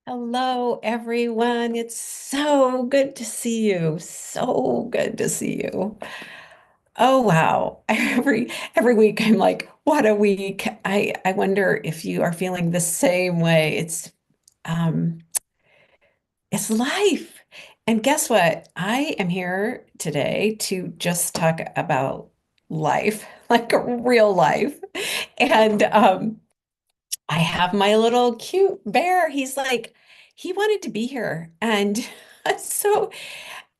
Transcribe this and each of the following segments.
Hello, everyone. It's so good to see you. So good to see you. Oh, wow. Every week I'm like, what a week. I wonder if you are feeling the same way. Um it's life. And guess what? I am here today to just talk about life, like a real life. And I have my little cute bear. He wanted to be here. And so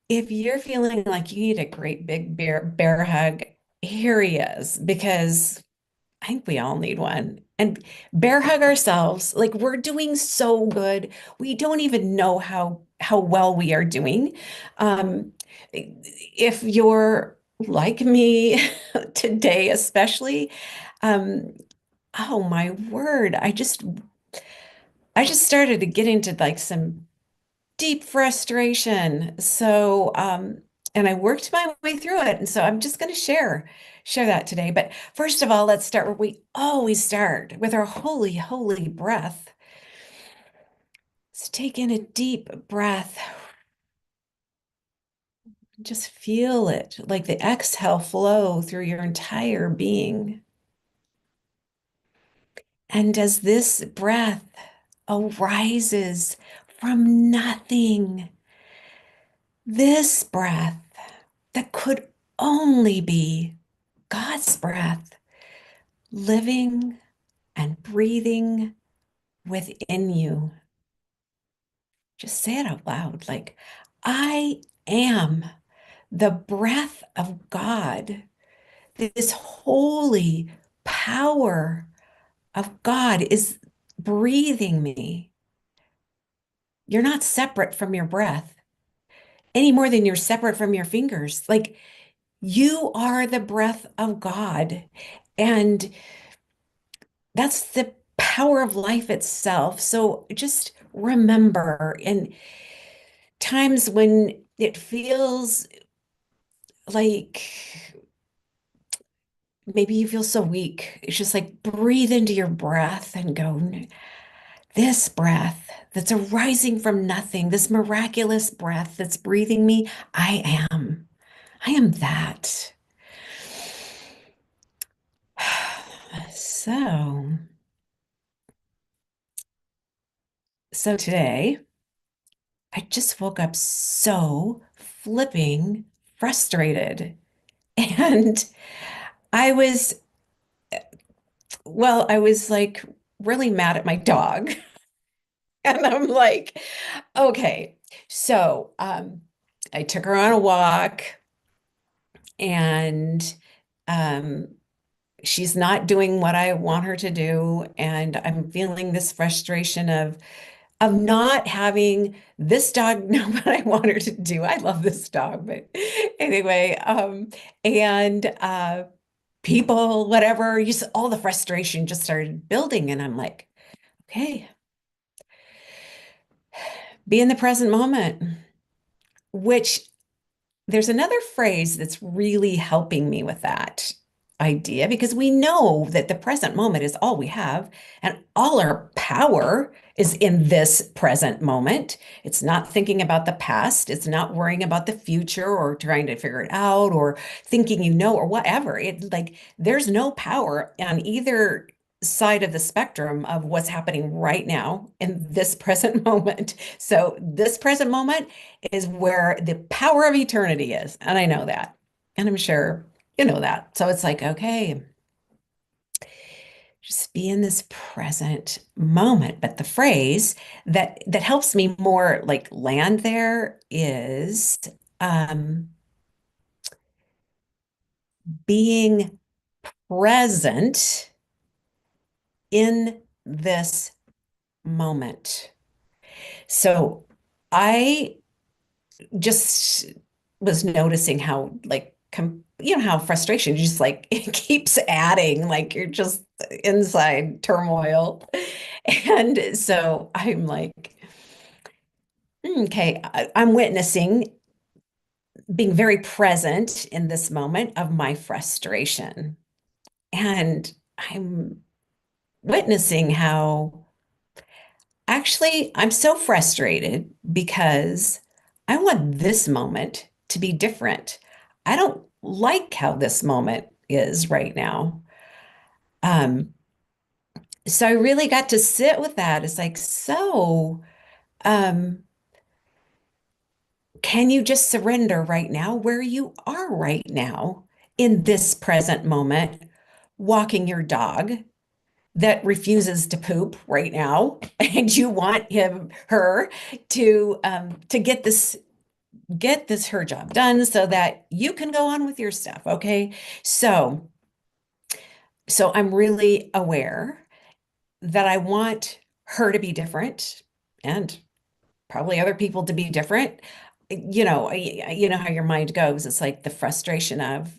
if you're feeling like you need a great big bear hug, here he is, because I think we all need one. And bear hug ourselves. Like we're doing so good. We don't even know how well we are doing. If you're like me today, especially, um, oh my word, I just started to get into like some deep frustration. And I worked my way through it. And so I'm just going to share that today. But first of all, let's start where we always start with our holy breath. Let's take in a deep breath. Just feel it, like the exhale flow through your entire being. And as this breath arises from nothing, this breath that could only be God's breath living and breathing within you. Just say it out loud like, I am the breath of God. This holy power of God is breathing me. You're not separate from your breath any more than you're separate from your fingers. Like you are the breath of God. And that's the power of life itself. So just remember in times when it feels like maybe you feel so weak, it's just like breathe into your breath and go, this breath that's arising from nothing, this miraculous breath that's breathing me, I am. I am that. So, so today, I just woke up so flipping frustrated. And I was, I was like really mad at my dog. And I'm like, okay, so I took her on a walk and um, she's not doing what I want her to do. And I'm feeling this frustration of not having this dog know what I want her to do. I love this dog, but anyway, and people, whatever, just all the frustration just started building. And I'm like, okay, be in the present moment, which there's another phrase that's really helping me with that idea because we know that the present moment is all we have and all our power is in this present moment. It's not thinking about the past, it's not worrying about the future or trying to figure it out or thinking or whatever. It like there's no power on either side of the spectrum of what's happening right now in this present moment. So this present moment is where the power of eternity is. And I know that. And I'm sure you know that. So it's like, okay, just be in this present moment. But the phrase that helps me more like land there is um, being present in this moment. So I just was noticing how like how frustration just like it keeps adding like you're just inside turmoil. And so I'm like, okay, I'm witnessing being very present in this moment of my frustration. And I'm witnessing how Actually, I'm so frustrated because I want this moment to be different. I don't like how this moment is right now. Um, so I really got to sit with that. It's like, um, can you just surrender right now where you are right now in this present moment, walking your dog that refuses to poop right now, and you want her to get this her job done so that you can go on with your stuff, okay? So, so I'm really aware that I want her to be different and probably other people to be different. You know how your mind goes. It's like the frustration of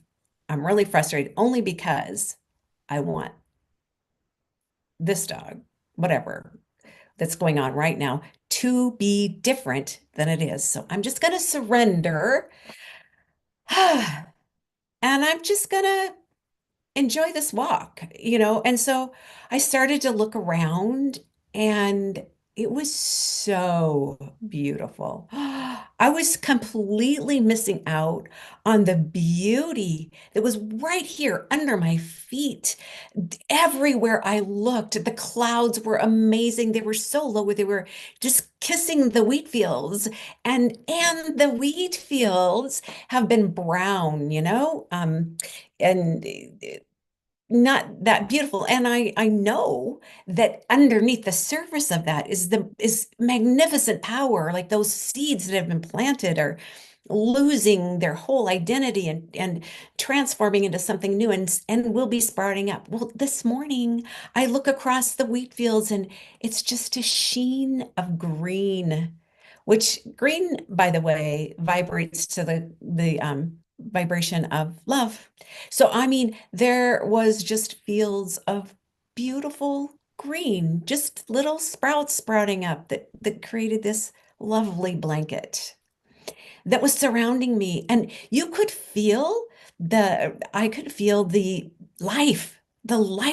I'm really frustrated only because I want this dog, whatever that's going on right now, to be different than it is. So I'm just going to surrender and I'm just going to enjoy this walk. And so I started to look around and it was so beautiful. I was completely missing out on the beauty that was right here under my feet. Everywhere I looked, the clouds were amazing. They were so low, they were just kissing the wheat fields. And the wheat fields have been brown, and not that beautiful. And I know that underneath the surface of that is magnificent power. Like those seeds that have been planted are losing their whole identity and transforming into something new and will be sprouting up. Well, this morning I look across the wheat fields and it's just a sheen of green, which green, by the way, vibrates to the vibration of love. So, I mean, there was just fields of beautiful green, just little sprouts sprouting up that created this lovely blanket that was surrounding me. And I could feel the life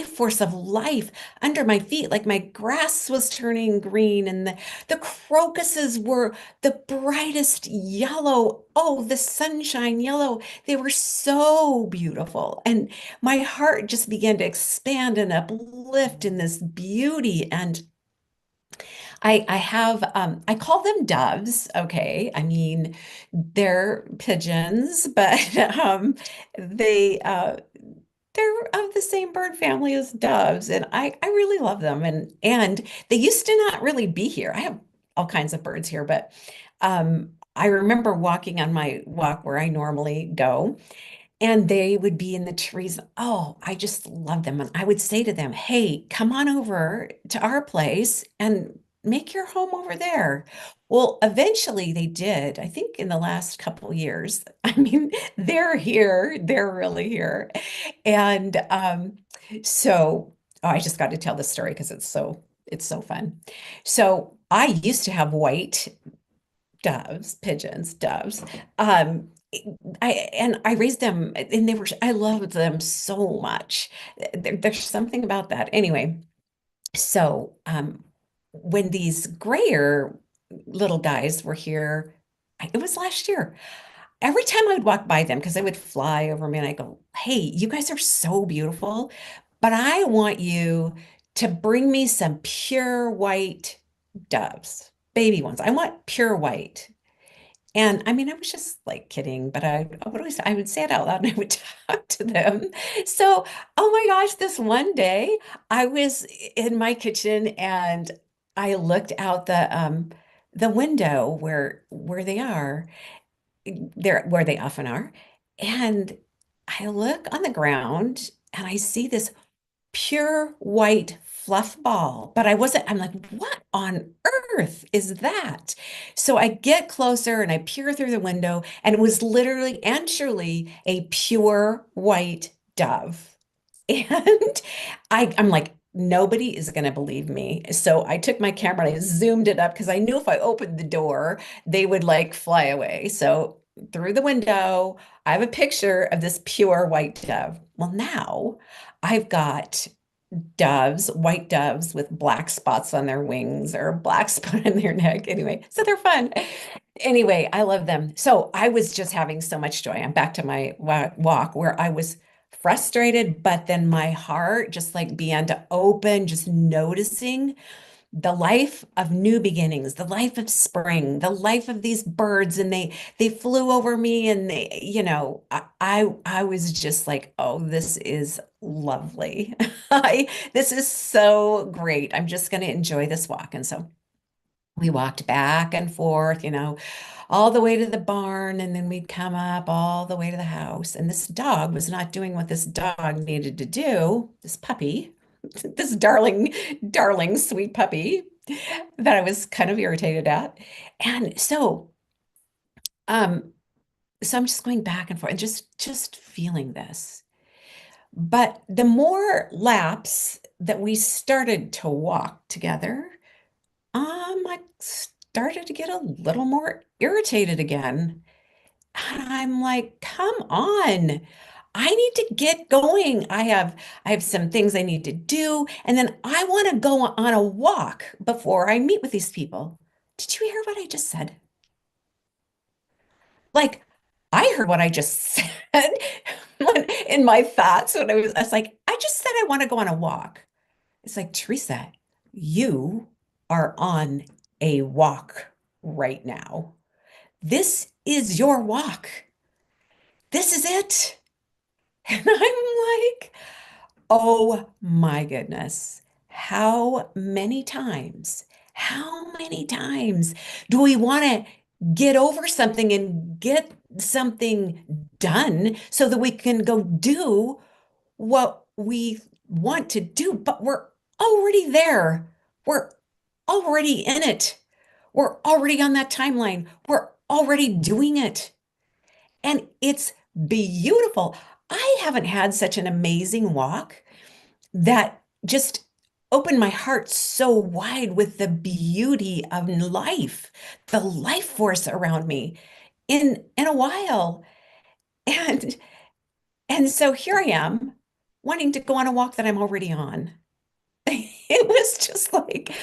force of life under my feet. Like my grass was turning green and the crocuses were the brightest yellow. Oh, the sunshine yellow. They were so beautiful. And my heart just began to expand and uplift in this beauty. And I call them doves, okay? I mean, they're pigeons, but they they're of the same bird family as doves, and I really love them. And they used to not really be here. I have all kinds of birds here, but I remember walking on my walk where I normally go, and they would be in the trees. Oh, I just love them. And I would say to them, hey, come on over to our place and make your home over there. Well, eventually they did. I think in the last couple years. I mean, they're here. They're really here. And so I just got to tell this story because it's so fun. So I used to have white doves, pigeons, doves. Um, I raised them and I loved them so much. There's something about that. Anyway, so when these grayer little guys were here, it was last year. Every time I would walk by them, because they would fly over me and I go, hey, you guys are so beautiful, but I want you to bring me some pure white doves, baby ones. I want pure white. And I mean, I was just like kidding, but I would say it out loud and I would talk to them. So, oh my gosh, this one day I was in my kitchen and I looked out the window where they are, there where they often are, and I look on the ground and I see this pure white fluff ball. But I'm like, what on earth is that? So I get closer and I peer through the window, and it was literally and truly a pure white dove. And I'm like, nobody is going to believe me. So I took my camera and I zoomed it up because I knew if I opened the door, they would like fly away. So through the window, I have a picture of this pure white dove. Well, now I've got doves, white doves with black spots on their wings or a black spot on their neck. Anyway, so they're fun. Anyway, I love them. So I was just having so much joy. I'm back to my walk where I was frustrated, but then my heart just like began to open, just noticing the life of new beginnings, the life of spring, the life of these birds, and they flew over me, and I was just like, oh, this is lovely. This is so great. I'm just going to enjoy this walk. And so we walked back and forth, all the way to the barn, and then we'd come up all the way to the house. And this dog was not doing what this dog needed to do, this puppy, this darling, darling, sweet puppy that I was kind of irritated at. And um, so I'm just going back and forth and just feeling this. But the more laps that we started to walk together, I started to get a little more irritated again. And I'm like, come on. I need to get going. I have some things I need to do, and then I want to go on a walk before I meet with these people. Did you hear what I just said? Like, I heard what I just said in my thoughts when I was like, I just said I want to go on a walk. It's like, Teresa, you are on a walk right now. This is your walk. This is it. And I'm like, oh my goodness. How many times do we want to get over something and get something done so that we can go do what we want to do? But we're already there. We're already in it. We're already on that timeline. We're already doing it. And it's beautiful. I haven't had such an amazing walk that just opened my heart so wide with the beauty of life, the life force around me in a while. And and so here I am wanting to go on a walk that I'm already on. It was just like,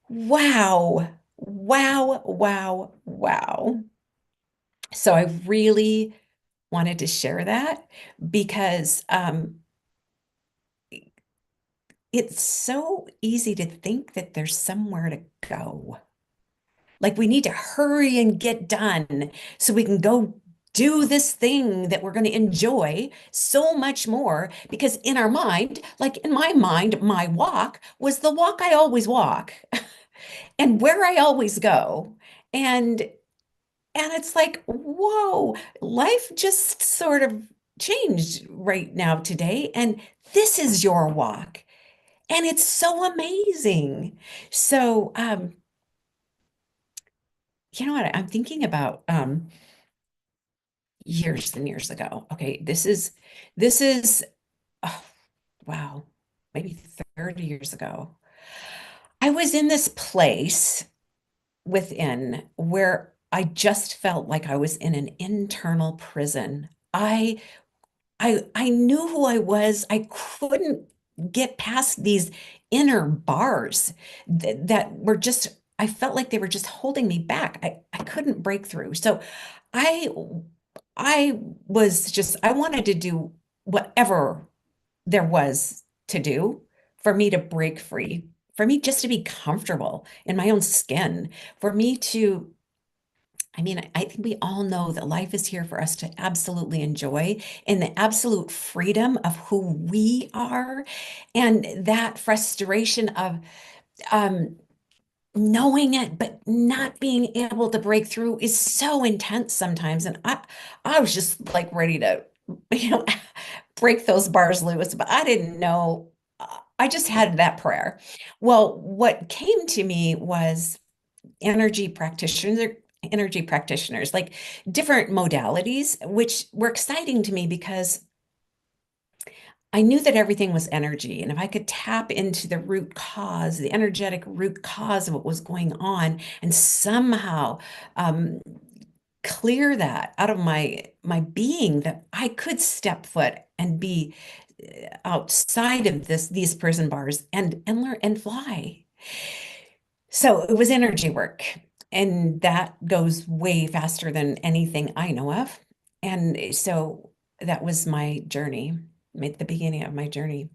wow, wow, wow, wow. So I really wanted to share that because it's so easy to think that there's somewhere to go. Like we need to hurry and get done so we can go do this thing that we're going to enjoy so much more. Because in our mind, like in my mind, my walk was the walk I always walk and where I always go. And it's like, whoa, life just sort of changed right now today. And this is your walk. And it's so amazing. So, you know what? I'm thinking about years and years ago. Okay, this is oh, wow, maybe 30 years ago. I was in this place within where I just felt like I was in an internal prison. I knew who I was. I couldn't get past these inner bars that were just, I felt like they were just holding me back. I couldn't break through. So I I was just, I wanted to do whatever there was to do for me to break free, for me just to be comfortable in my own skin, for me to I mean, I think we all know that life is here for us to absolutely enjoy in the absolute freedom of who we are. And that frustration of um, knowing it, but not being able to break through is so intense sometimes. And I was just like ready to, you know, break those bars loose, but I didn't know. I just had that prayer. Well, what came to me was energy practitioners energy practitioners, like different modalities, which were exciting to me because I knew that everything was energy. And if I could tap into the root cause, the energetic root cause of what was going on, and somehow um, clear that out of my being, that I could step foot and be outside of these prison bars and learn and fly. So it was energy work, and that goes way faster than anything I know of. And so that was my journey, the beginning of my journey.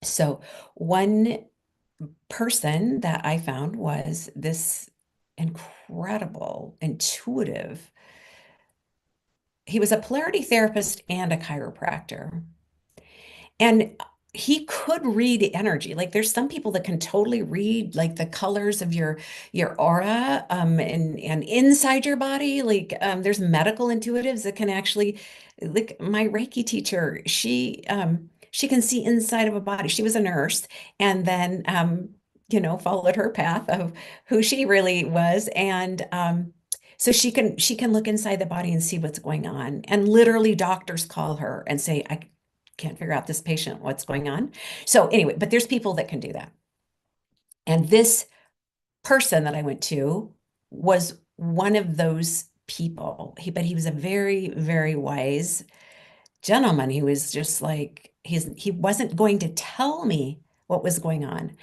So one person that I found was this incredible, intuitive. He was a polarity therapist and a chiropractor. And he could read energy. Like there's some people that can totally read like the colors of your aura and inside your body. Like there's medical intuitives that can actually, like my Reiki teacher, she can see inside of a body. She was a nurse and then followed her path of who she really was. And so she can look inside the body and see what's going on. And literally doctors call her and say, I can't figure out this patient, what's going on. So anyway, but there's people that can do that. And this person that I went to was one of those people. But he was a very, very wise gentleman. He was just like, he wasn't going to tell me what was going on.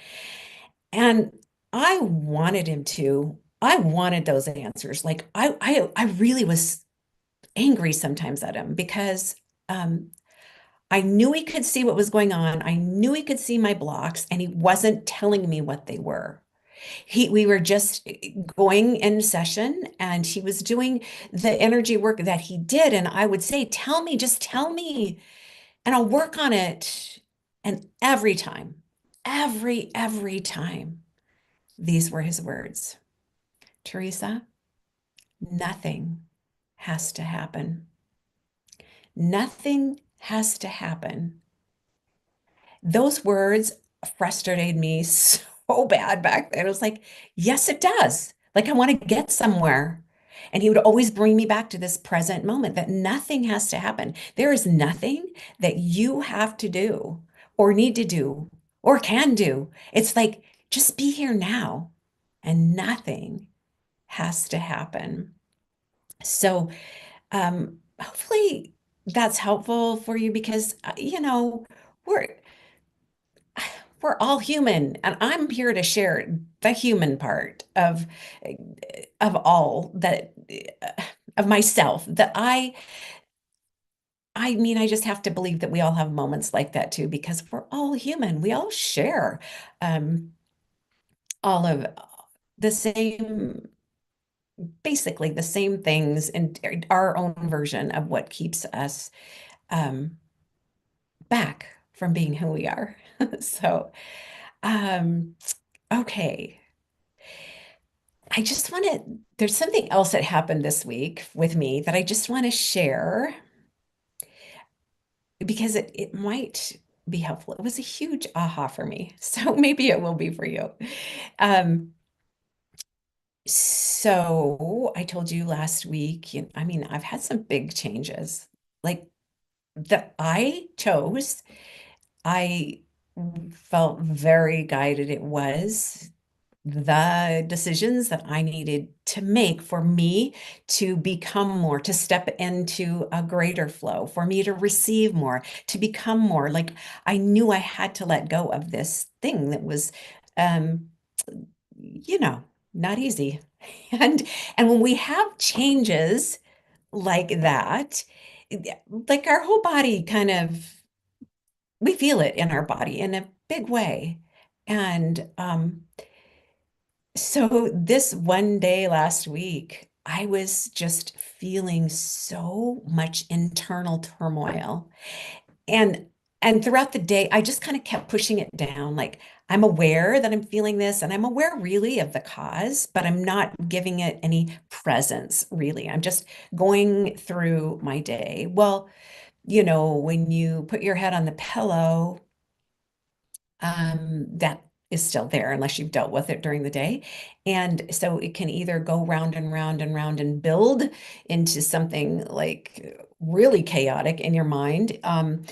And I wanted him to. I wanted those answers. Like I really was angry sometimes at him because I knew he could see what was going on. I knew he could see my blocks, and he wasn't telling me what they were. We were just going in session, and he was doing the energy work that he did. And I would say, tell me, just tell me, and I'll work on it. And every time, every time, these were his words. Theresa, nothing has to happen. Nothing has to happen. Those words frustrated me so bad back then. It was like, yes, it does. Like, I want to get somewhere. And he would always bring me back to this present moment that nothing has to happen. There is nothing that you have to do or need to do or can do. It's like, just be here now and nothing has to happen. So, hopefully that's helpful for you because, we're we're all human, and I'm here to share the human part of all that of myself that I mean I just have to believe that we all have moments like that too because we're all human. We all share um all of the same basically the same things and our own version of what keeps us um back from being who we are. So, um okay. There's something else that happened this week with me that I just want to share because it might be helpful. It was a huge aha for me. So maybe it will be for you. Um, so I told you last week, I mean, I've had some big changes like that I chose. I felt very guided. It was the decisions that I needed to make for me to become more, to step into a greater flow, for me to receive more, to become more. Like I knew I had to let go of this thing that was, um, you know, not easy. And when we have changes like that, like our whole body kind of, we feel it in our body in a big way. And so this one day last week, I was just feeling so much internal turmoil. And and throughout the day, I just kind of kept pushing it down. Like I'm aware that I'm feeling this, and I'm aware really of the cause, but I'm not giving it any presence, really. I'm just going through my day. Well, when you put your head on the pillow, that is still there unless you've dealt with it during the day. And so it can either go round and round and round and build into something like really chaotic in your mind, at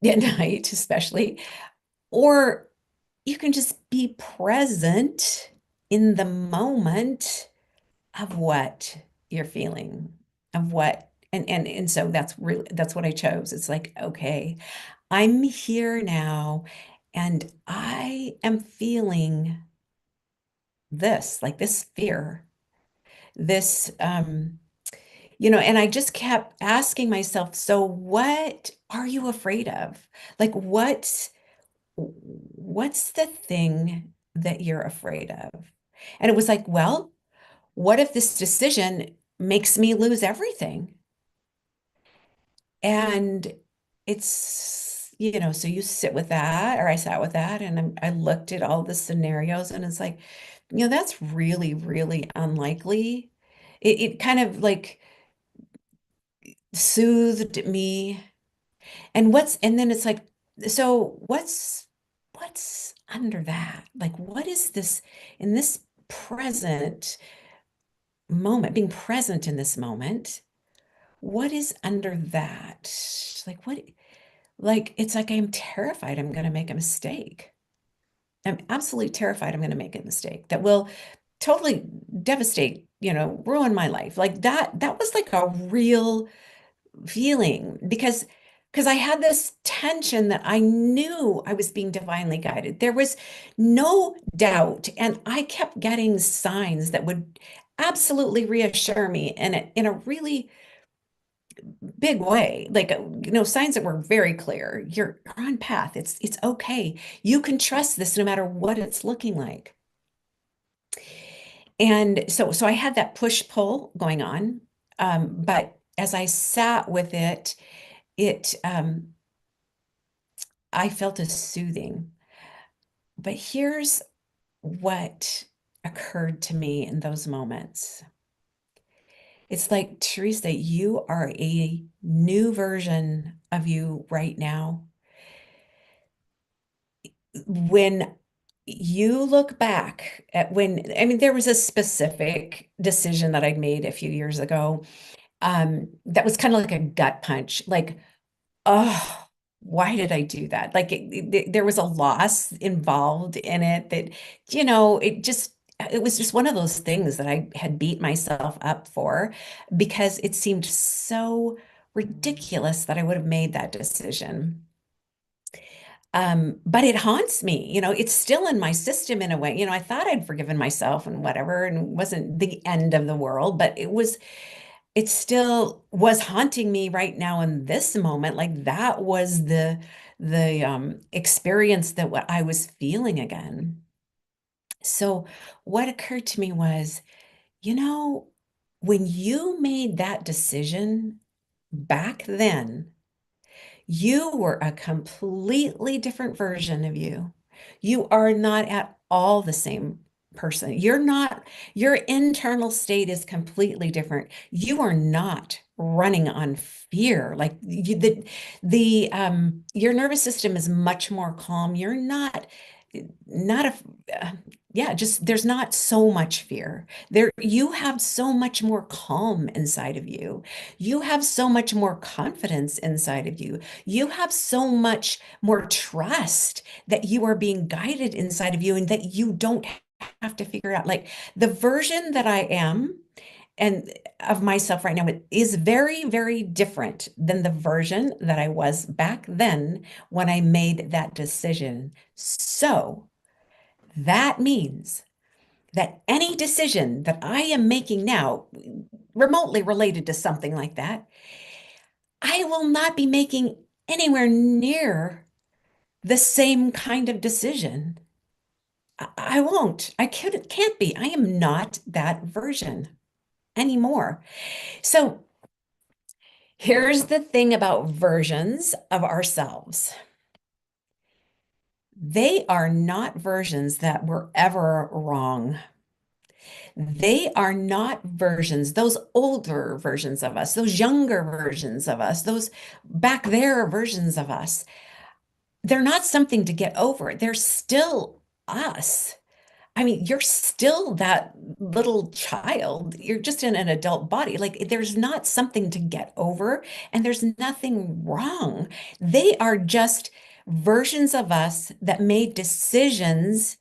night, especially, or you can just be present in the moment of what you're feeling, of what And so that's what I chose. It's like, okay, I'm here now and I am feeling this, like this fear, this and I just kept asking myself, so what are you afraid of? Like what's the thing that you're afraid of? And it was like, well, what if this decision makes me lose everything? And so you sit with that, or I sat with that, and I looked at all the scenarios, and it's like, that's really, really unlikely. It kind of like soothed me. And then it's like, so what's under that? Like, what is this in this present moment, being present in this moment? What is under that? Like, what? Like, it's like I'm terrified I'm going to make a mistake. I'm absolutely terrified I'm going to make a mistake that will totally devastate, ruin my life. Like that was like a real feeling because I had this tension that I knew I was being divinely guided. There was no doubt, and I kept getting signs that would absolutely reassure me in a really big way, like signs that were very clear. You're on path. It's okay. You can trust this no matter what it's looking like. And so I had that push pull going on. But as I sat with it, it I felt a soothing. But here's what occurred to me in those moments. It's like, Teresa, you are a new version of you right now. When you look back at I mean, there was a specific decision that I'd made a few years ago, that was kind of like a gut punch, like, oh, why did I do that? Like there was a loss involved in it that, it was just one of those things that I had beat myself up for because it seemed so ridiculous that I would have made that decision. But it haunts me, it's still in my system in a way. I thought I'd forgiven myself and whatever, and it wasn't the end of the world, but it still was haunting me right now in this moment. Like that was the experience that what I was feeling again. So what occurred to me was, you know, when you made that decision back then, you were a completely different version of you. You are not at all the same person. You're not, your internal state is completely different. You are not running on fear. Like your nervous system is much more calm. You're not a, yeah, just there's not so much fear. You have so much more calm inside of you. You have so much more confidence inside of you. You have so much more trust that you are being guided inside of you and that you don't have to figure out. Like the version that I am and of myself right now is very, very different than the version that I was back then when I made that decision. So that means that any decision that I am making now, remotely related to something like that, I will not be making anywhere near the same kind of decision. I won't. Can't be. I am not that version anymore. So here's the thing about versions of ourselves. They are not versions that were ever wrong. They are not versions, those older versions of us, those younger versions of us, those back there versions of us. They're not something to get over. They're still us. I mean, you're still that little child. You're just in an adult body. Like, there's not something to get over, and there's nothing wrong. They are just versions of us that made decisions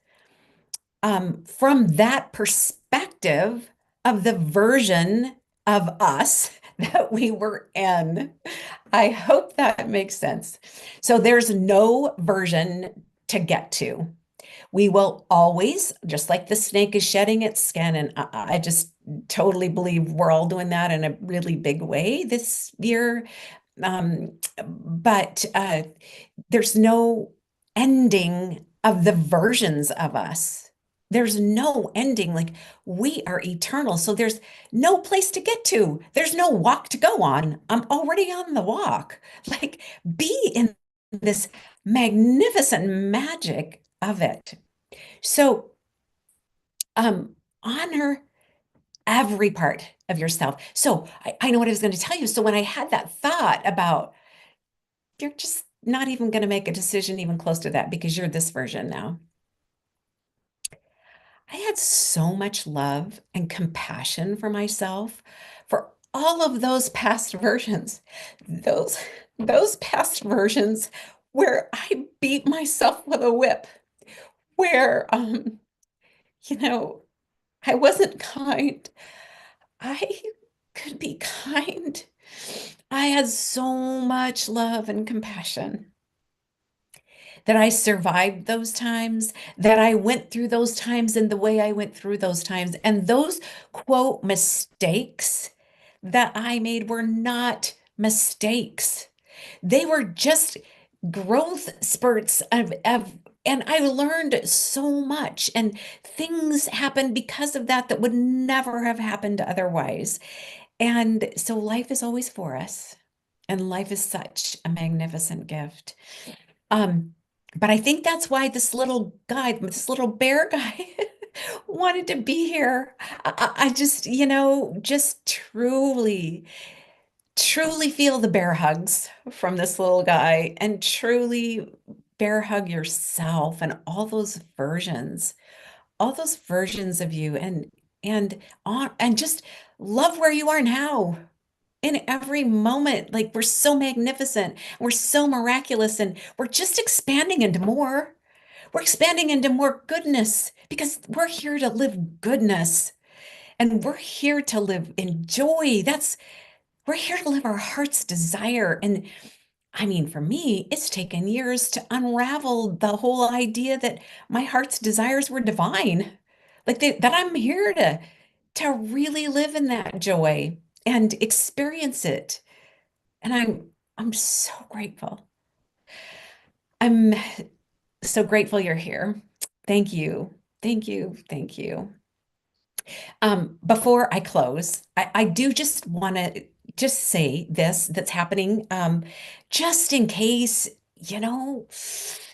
from that perspective of the version of us that we were in. I hope that makes sense. So there's no version to get to. We will always, just like the snake is shedding its skin, and I just totally believe we're all doing that in a really big way this year. But there's no ending of the versions of us. There's no ending. Like we are eternal. So there's no place to get to. There's no walk to go on. I'm already on the walk. Like be in this magnificent magic of it. So honor every part of yourself. So I know what I was going to tell you. So when I had that thought about you're just not even going to make a decision even close to that because you're this version now. I had so much love and compassion for myself for all of those past versions. Those those past versions where I beat myself with a whip, where you know, I wasn't kind. I could be kind. I had so much love and compassion that I survived those times, that I went through those times in the way I went through those times. And those quote mistakes that I made were not mistakes. They were just growth spurts and I learned so much, and things happened because of that that would never have happened otherwise. And so life is always for us, and life is such a magnificent gift. Um, but I think that's why this little guy, this little bear guy, wanted to be here. I just, just truly feel the bear hugs from this little guy and truly bear hug yourself and all those versions of you and just love where you are now in every moment. Like we're so magnificent, we're so miraculous, and we're just expanding into more. We're expanding into more goodness because we're here to live goodness and we're here to live in joy. We're here to live our heart's desire. And I mean, for me, it's taken years to unravel the whole idea that my heart's desires were divine, that I'm here to really live in that joy and experience it. And I'm so grateful. I'm so grateful you're here. Thank you. Thank you. Thank you. Before I close, I do just want to just say this that's happening, just in case, you know,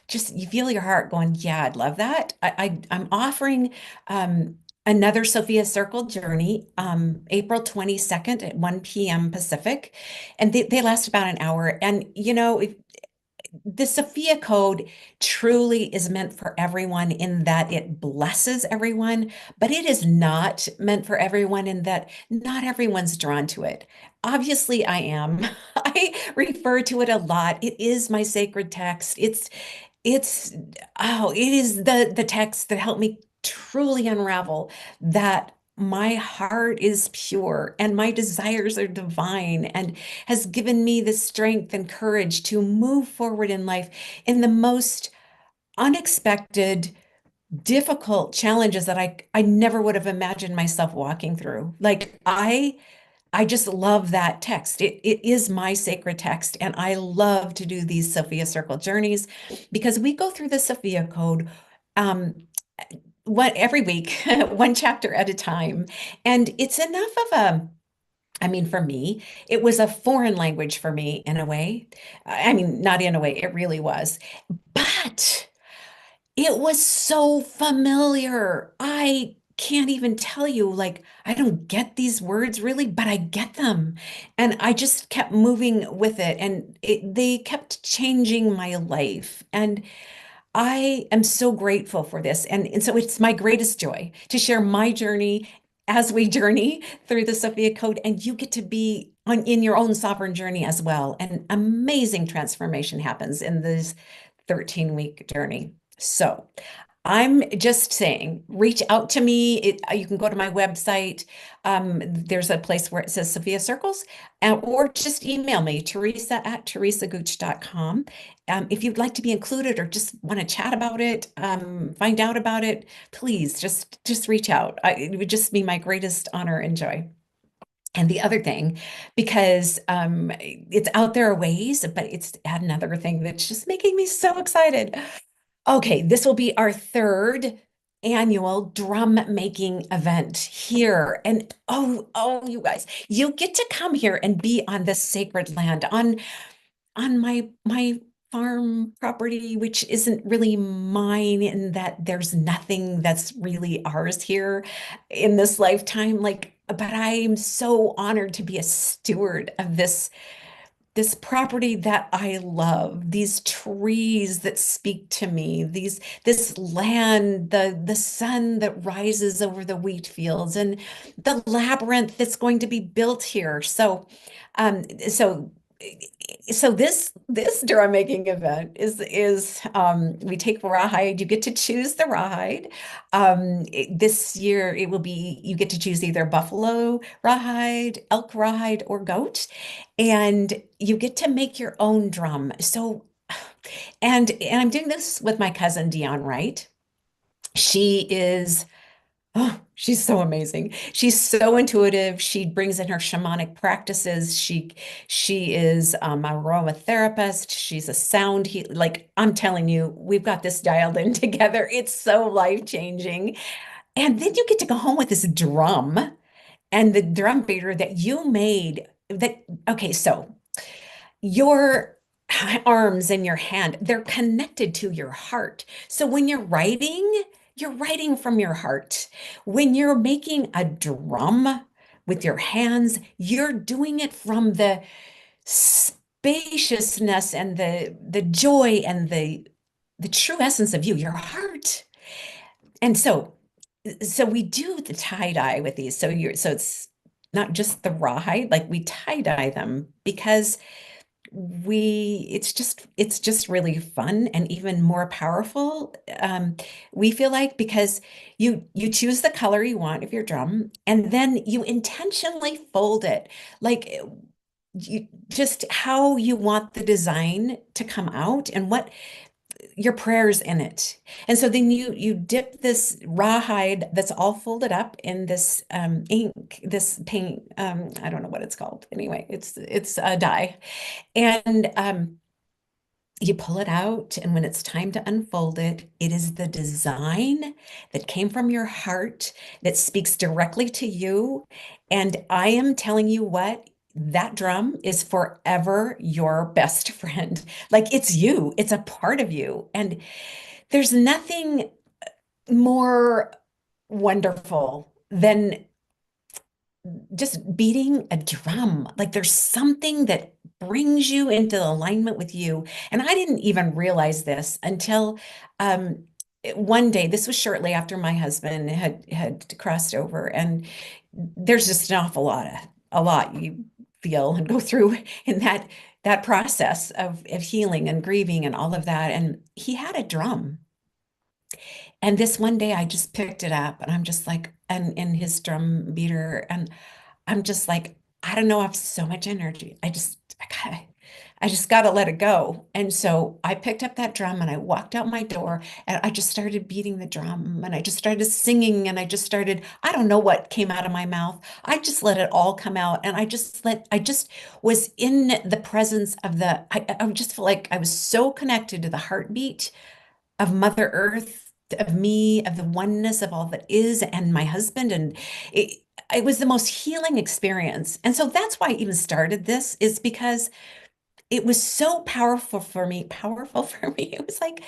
just you feel your heart going, yeah, I'd love that. I'm offering another Sophia Circle journey, April 22nd at 1 p.m. Pacific, and they last about an hour. And the Sophia Code truly is meant for everyone in that it blesses everyone, but it is not meant for everyone in that not everyone's drawn to it. Obviously, I am. I refer to it a lot. It is my sacred text. It's it is the text that helped me truly unravel that my heart is pure and my desires are divine and has given me the strength and courage to move forward in life in the most unexpected, difficult challenges that I never would have imagined myself walking through. Like I just love that text. It is my sacred text, and I love to do these Sophia Circle journeys because we go through the Sophia Code um, every week, one chapter at a time, and it's enough of a I mean, for me, it was a foreign language for me in a way. I mean, not in a way, it really was. But it was so familiar. I can't even tell you, like, I don't get these words really, but I get them. And I just kept moving with it, and they kept changing my life. And I am so grateful for this. And so it's my greatest joy to share my journey as we journey through the Sophia Code, and you get to be in your own sovereign journey as well. And amazing transformation happens in this 13-week journey. So I'm just saying, reach out to me. You can go to my website. There's a place where it says Sophia Circles, or just email me, Teresa@teresagooch.com. If you'd like to be included or just want to chat about it, find out about it, please just reach out. It would just be my greatest honor and joy. And the other thing, because it's out there a ways, but it's another thing that's just making me so excited. Okay, this will be our third annual drum making event here. And oh, you guys, you get to come here and be on this sacred land, on my farm property, which isn't really mine, in that there's nothing that's really ours here in this lifetime. Like, but I am so honored to be a steward of this property that I love, these trees that speak to me, this land, the sun that rises over the wheat fields, and the labyrinth that's going to be built here. Um, so so this drum making event is we take rawhide. You get to choose the rawhide. This year it will be, you get to choose either buffalo rawhide, elk rawhide, or goat, and you get to make your own drum. So, and I'm doing this with my cousin Dion Wright. She is Oh, she's so amazing. She's so intuitive. She brings in her shamanic practices. She is a aromatherapist. She's a sound he like I'm telling you, we've got this dialed in together. It's so life-changing. And then you get to go home with this drum and the drum beater that you made that okay, so your arms and your hand, they're connected to your heart. So when you're writing from your heart. When you're making a drum with your hands, you're doing it from the spaciousness and the joy and the true essence of you, your heart. And so we do the tie dye with these. So it's not just the rawhide, like we tie dye them because it's just really fun and even more powerful. We feel like, because you choose the color you want of your drum, and then you intentionally fold it, like you just how you want the design to come out and what your prayers in it. And so then you dip this rawhide that's all folded up in this ink, this paint, I don't know what it's called. Anyway, it's a dye. And you pull it out, and when it's time to unfold it, it is the design that came from your heart that speaks directly to you. And I am telling you what, that drum is forever your best friend. Like, it's you, it's a part of you. And there's nothing more wonderful than just beating a drum. Like, there's something that brings you into alignment with you. And I didn't even realize this until um, one day. This was shortly after my husband had crossed over, and there's just an awful lot you feel and go through in that process of healing and grieving and all of that. And he had a drum. And this one day I just picked it up, and I'm just like, and in his drum beater, and I'm just like, I don't know, I have so much energy. I just got to let it go. And so I picked up that drum and I walked out my door, and I just started beating the drum, and I just started singing, and I don't know what came out of my mouth. I just let it all come out. And I just was in the presence of I just felt like I was so connected to the heartbeat of Mother Earth, of me, of the oneness of all that is, and my husband. And it was the most healing experience. And so that's why I even started this, is because it was so powerful for me, powerful for me. It was like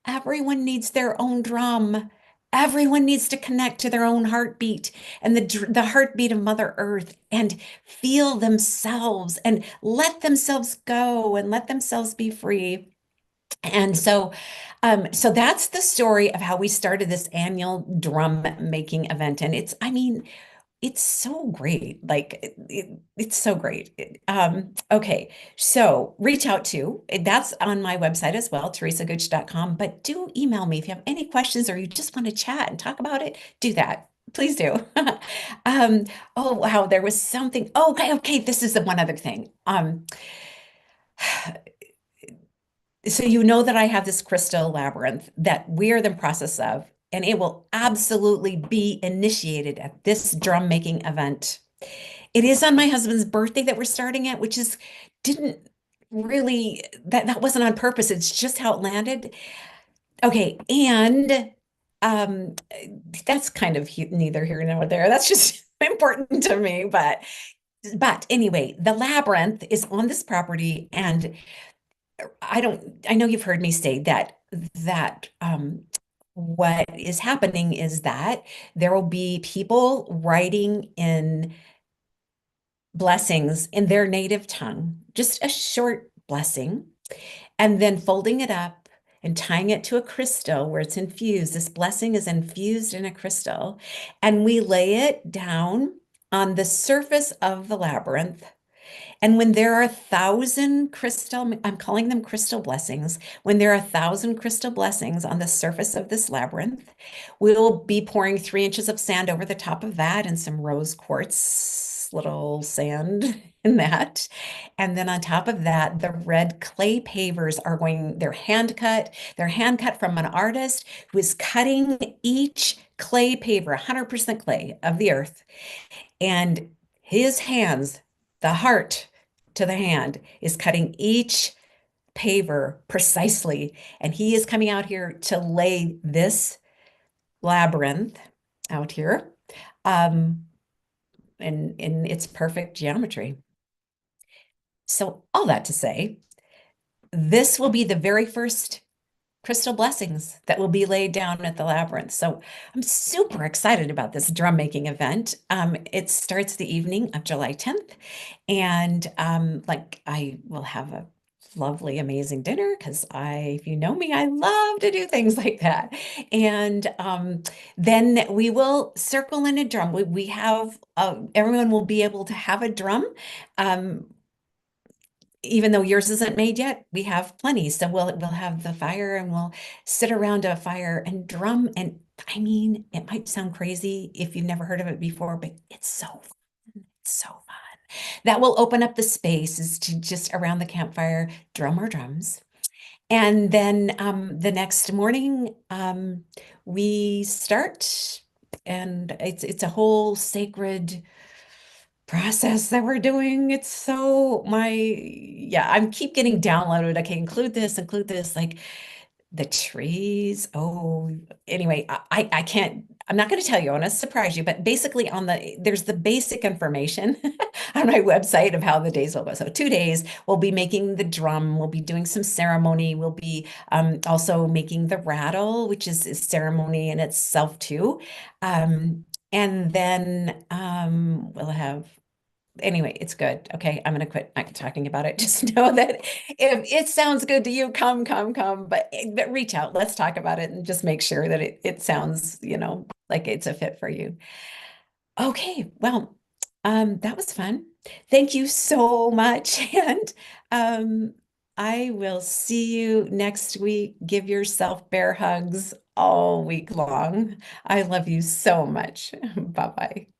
everyone needs their own drum. Everyone needs to connect to their own heartbeat and the heartbeat of Mother Earth, and feel themselves and let themselves go and let themselves be free. And so that's the story of how we started this annual drum making event. And I mean, it's so great. Like it's so great. Okay, so reach out to that's on my website as well, theresagooch.com. But do email me if you have any questions or you just want to chat and talk about it. Do that. Please do. Um, oh wow, there was something. Oh, okay. This is the one other thing. So you know that I have this crystal labyrinth that we're in the process of, and it will absolutely be initiated at this drum making event. It is on my husband's birthday that we're starting it, which is didn't really that wasn't on purpose. It's just how it landed. Okay, and um that's kind of neither here nor there. That's just important to me, but anyway, the labyrinth is on this property and I know you've heard me say that what is happening is that there will be people writing in blessings in their native tongue, just a short blessing, and then folding it up and tying it to a crystal where it's infused. This blessing is infused in a crystal, and we lay it down on the surface of the labyrinth. And when there are 1,000 crystal, I'm calling them crystal blessings, when there are 1,000 crystal blessings on the surface of this labyrinth, we'll be pouring 3 inches of sand over the top of that and some rose quartz little sand in that. And then on top of that, the red clay pavers are going, they're hand cut from an artist who is cutting each clay paver, 100% clay of the earth. And his hands, the heart to the hand, is cutting each paver precisely. And he is coming out here to lay this labyrinth out here um, in its perfect geometry. So, all that to say, this will be the very first crystal blessings that will be laid down at the labyrinth. So I'm super excited about this drum making event. It starts the evening of July 10th, and like I will have a lovely, amazing dinner because if you know me, I love to do things like that. And then we will circle in a drum. We have everyone will be able to have a drum. Um, even though yours isn't made yet, we have plenty. So we'll have the fire and we'll sit around a fire and drum. And I mean, it might sound crazy if you've never heard of it before, but it's so fun. It's so fun. That will open up the spaces to just around the campfire, drum our drums. And then the next morning, we start, and it's a whole sacred process that we're doing. It's so yeah, I'm keep getting downloaded. Okay, include this, like the trees. Oh, anyway, I can't, I'm not going to tell you, I want to surprise you, but basically there's the basic information on my website of how the days will go. So 2 days, we'll be making the drum, we'll be doing some ceremony, we'll be also making the rattle, which is a ceremony in itself too. And then we'll have anyway, it's good. Okay, I'm gonna quit talking about it. Just know that if it sounds good to you, come. But reach out. Let's talk about it and just make sure that it sounds, like it's a fit for you. Okay, well, that was fun. Thank you so much. And um, I will see you next week. Give yourself bear hugs all week long. I love you so much. Bye-bye.